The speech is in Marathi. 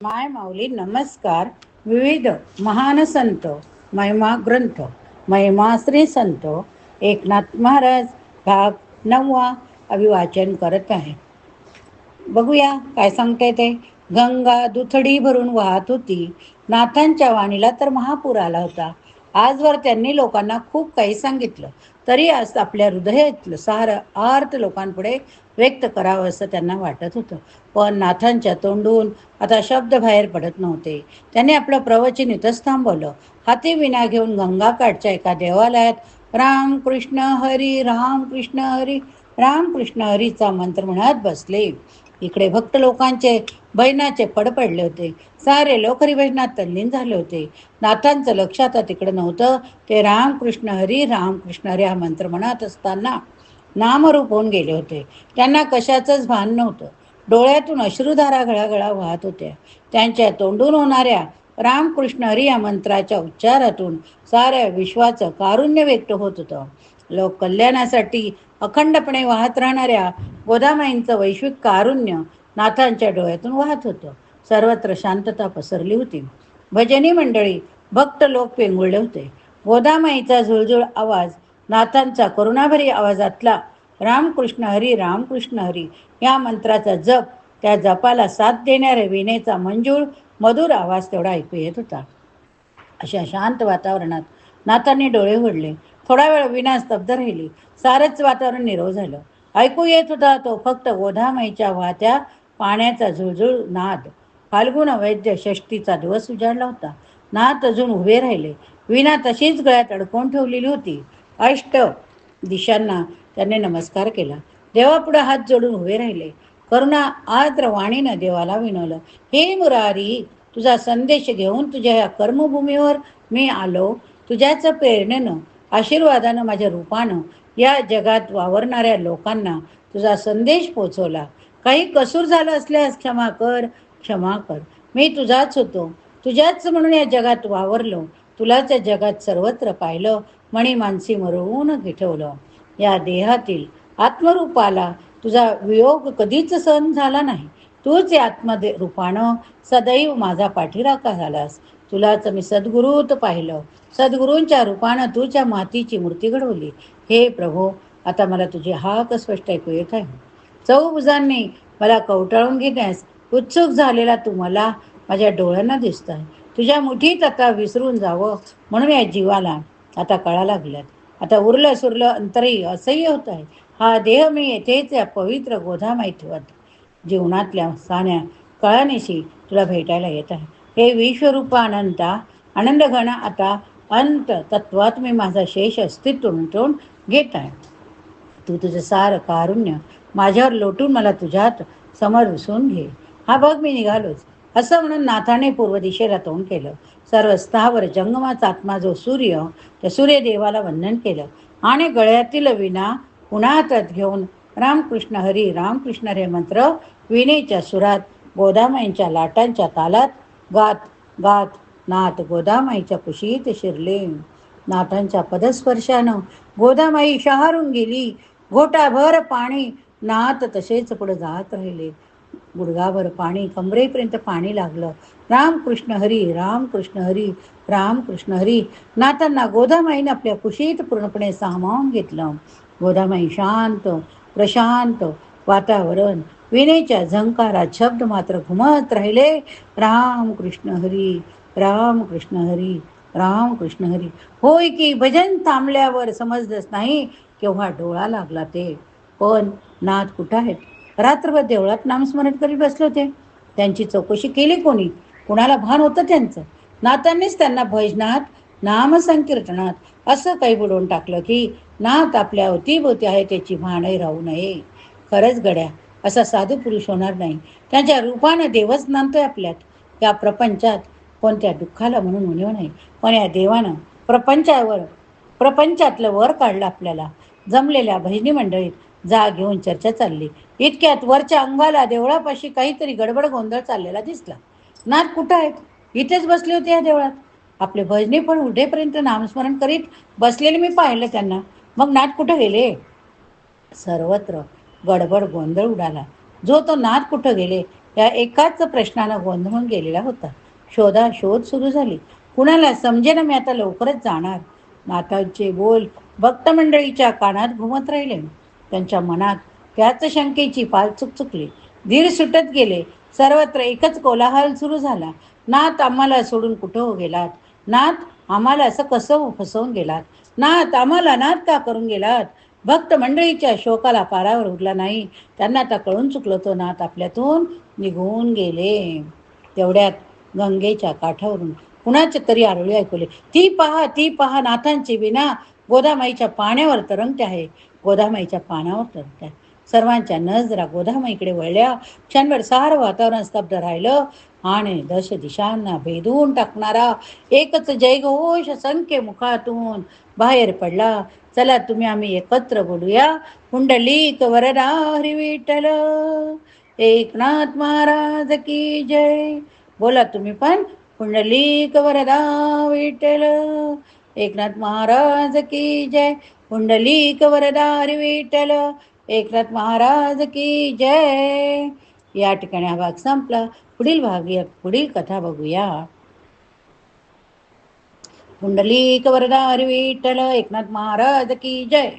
माय माऊली नमस्कार. विविध महान संत, महिमा ग्रंथ, महिमा श्री संत एकनाथ महाराज भाग 9 अभिवाचन करत आहे. बघूया काय सांगते ते. गंगा दुथडी भरून वाहत होती. नाथांच्या वाणीला तर महापूर आला होता. आजवर त्यांनी लोकांना खूप काही सांगितलं, तरी आज आपल्या हृदयातलं सारं आर्त लोकांपुढे व्यक्त करावं असं त्यांना वाटत होतं. पण नाथांच्या तोंडून आता शब्द बाहेर पडत नव्हते. त्यांनी आपलं प्रवचन इथंच थांबवलं. हाती विना घेऊन गंगाकाठच्या एका देवालयात राम कृष्ण हरी राम कृष्ण हरी राम कृष्ण हरीचा मंत्र म्हणत बसले. इकडे भक्त लोकांचे भजनाचे फड पडले होते. सारे लोक हरिभजनात तल्लीन झाले होते. नाथांचं लक्ष आता तिकडे नव्हतं. ते राम कृष्ण हरी हा मंत्र म्हणत असताना नामरूप होऊन गेले होते. त्यांना कशाचंच भान नव्हतं. डोळ्यातून अश्रुधारा घळाघळा वाहत होत्या. त्यांच्या तोंडून होणाऱ्या रामकृष्ण हरी या मंत्राच्या उच्चारातून साऱ्या विश्वाचं कारुण्य व्यक्त होत होतं. लोक कल्याणासाठी अखंडपणे वाहत राहणाऱ्या गोदामाईंचं वैश्विक कारुण्य नाथांच्या डोळ्यातून वाहत होतं. सर्वत्र शांतता पसरली होती. भजनी मंडळी, भक्त लोक पेंगुळले होते. गोदामाईचा झुळझुळ आवाज, नाथांचा करुणाभरी आवाजातला रामकृष्ण हरी या मंत्राचा जप, त्या जपाला साथ देणाऱ्या विनेचा मंजूळ मधुर आवाज तेवढा ऐकू येत होता. अशा शांत वातावरणात नाथांनी डोळे उघडले. थोडा वेळ विना स्तब्ध राहिली. सारंच वातावरण निरव झालं. ऐकू येत होता तो फक्त गोदामाईच्या वाहत्या पाण्याचा झुळझुळ नाद. फाल्गुन वैद्य षष्टीचा दिवस उजाडला होता. नाथ अजून उभे राहिले. विना तशीच गळ्यात अडकवून ठेवलेली होती. अष्ट दिशांना त्याने नमस्कार केला. देवापुढे हात जोडून उभे राहिले. करुणा आर्द्र वाणीनं देवाला विनवलं, हे मुरारी, तुझा संदेश घेऊन तुझ्या या कर्मभूमीवर मी आलो. तुझ्याच प्रेरणेनं, आशीर्वादानं, माझ्या रूपानं या जगात वावरणाऱ्या लोकांना तुझा संदेश पोचवला. काही कसूर झाला असल्यास क्षमा कर, क्षमा कर. मी तुझाच होतो, तुझ्याच म्हणून या जगात वावरलो. तुलाच या जगात सर्वत्र पाहिलं, मणी मानसी मरवून ठेवलं. या देहातील आत्मरूपाला तुझा वियोग कधीच सहन झाला नाही. तूच या आत्मरूपानं सदैव माझा पाठीराखा झालास. तुलाच मी सद्गुरूत पाहिलं. सद्गुरूंच्या रूपानं तुझ्या मातीची मूर्ती घडवली. हे प्रभो, आता मला तुझी हाक स्पष्ट ऐकू येत आहे. चौभुजांनी मला कवटाळून घेण्यास उत्सुक झालेला तू मला माझ्या डोळ्यांना दिसत आहे. तुझ्या मुठीत आता विसरून जावं म्हणून या जीवाला आता कळा लागल्यात. आता उरलं सुरलं अंतरही असह्य होत आहे. हा देह मी येथेच या पवित्र गोधामाई ठेवत जीवनातल्या सान्या कळानिशी तुला भेटायला येत आहे. हे विश्वरूपा अनंता, आनंद घन आता अंत तत्वात मी माझा शेष अस्तित्व मिटवून घेत आहे. तू तुझं सार कारुण्य माझ्यावर लोटून मला तुझ्यात समरसून घे. हा बघ मी निघालोच, असं म्हणून नाथाने पूर्व दिशेला तोंड केलं. सर्व स्थावर जंगमाचा आत्मा जो सूर्य, त्या सूर्यदेवाला वंदन केलं आणि गळ्यातील विणा पुन्हातत घेऊन रामकृष्ण हरी मंत्र विणेच्या सुरात गोदामाईंच्या लाटांच्या तालात गात गात नाथ गोदामाईच्या कुशीत शिरले. नाथांच्या पदस्पर्शानं गोदामाई शहारून गेली. घोटाभर पाणी नाथ तसेच पुढे जात राहिले. गुडघाभर पाणी, कमरेपर्यंत पाणी लागलं. रामकृष्ण हरी. नाथांना गोदामाईने आपल्या कुशीत पूर्णपणे सामावून घेतलं. गोदामाई शांत प्रशांत वातावरण, विनेच्या झंकारात शब्द मात्र घुमत राहिले. रामकृष्ण हरी. होय की भजन थांबल्यावर समजलंच नाही केव्हा डोळा लागला ते. पण नाथ कुठं आहेत? रात्रभर देवळात नामस्मरण करीत बसले होते. त्यांची चौकशी केली कोणी? कुणाला भान होतं त्यांचं? नाथांनीच त्यांना भजनात, नामसंकीर्तनात असं काही बुडवून टाकलं की नाथ आपल्या अवतीभोवती आहे त्याची भानही राहू नये. खरंच गड्या, असा साधू पुरुष होणार नाही. त्यांच्या रूपानं देवच नांदतोय आपल्यात. या प्रपंचात कोणत्या दुःखाला म्हणून उणीव नाही. पण या देवानं प्रपंचातलं वर काढलं आपल्याला. जमलेल्या भजनी मंडळीत जा घेऊन चर्चा चालली. इतक्यात वरच्या अंगाला देवळापाशी काहीतरी गडबड गोंधळ चाललेला दिसला. नाथ कुठं आहेत? इथेच बसले होते या देवळात. आपले भजनी पण उठेपर्यंत नामस्मरण करीत बसलेले मी पाहिलं त्यांना. मग नाथ कुठं गेले? सर्वत्र गडबड गोंधळ उडाला. जो तो नाथ कुठं गेले या एकाच प्रश्नानं गोंधळून गेलेला होता. शोधाशोध सुरू झाली. कुणाला समजेना मी आता लवकरच जाणार. नाथांचे बोल भक्त मंडळीच्या कानात घुमत राहिले. त्यांच्या मनात त्याच शंकेची पाल चुकचुकली. धीर सुटत गेले. सर्वत्र एकच कोलाहल सुरू झाला. नाथ आम्हाला सोडून कुठं हो गेलात? नाथ आम्हाला असं कसं फसवून गेलात? नाथ आम्हाला नाथ का करून गेलात? भक्त मंडळीच्या शोकाला पारावर उरला नाही. त्यांना आता कळून चुकलं तो नाथ आपल्यातून निघून गेले. तेवढ्यात गंगेच्या काठावरून कुणाचे तरी आरोळी ऐकवले. ती पहा नाथांची विना गोदामाईच्या पाण्यावर तरंगते आहे. गोदामाईच्या पाण्यावर तरंगते आहे. सर्वांच्या नजरा गोदामाईकडे वळल्या. क्षणभर सारं वातावरण स्तब्ध राहिलं आणि दश दिशांना भेदून टाकणारा एकच जयघोष संख्य मुखातून बाहेर पडला. चला तुम्ही आम्ही एकत्र बोलूया. पुंडलिक वरदा हरी विठ्ठल, एकनाथ महाराज की जय. बोला तुम्ही पण. पुंडलिक वरदा विठ्ठल, एकनाथ महाराज की जय. पुंडलिक वरदा हरी विठ्ठल, एकनाथ महाराज की जय. या ठिकाणी हा भाग संपला. पुढील कथा बघूया. पुंडलिक वरदा हरी विठ्ठल, एकनाथ महाराज की जय.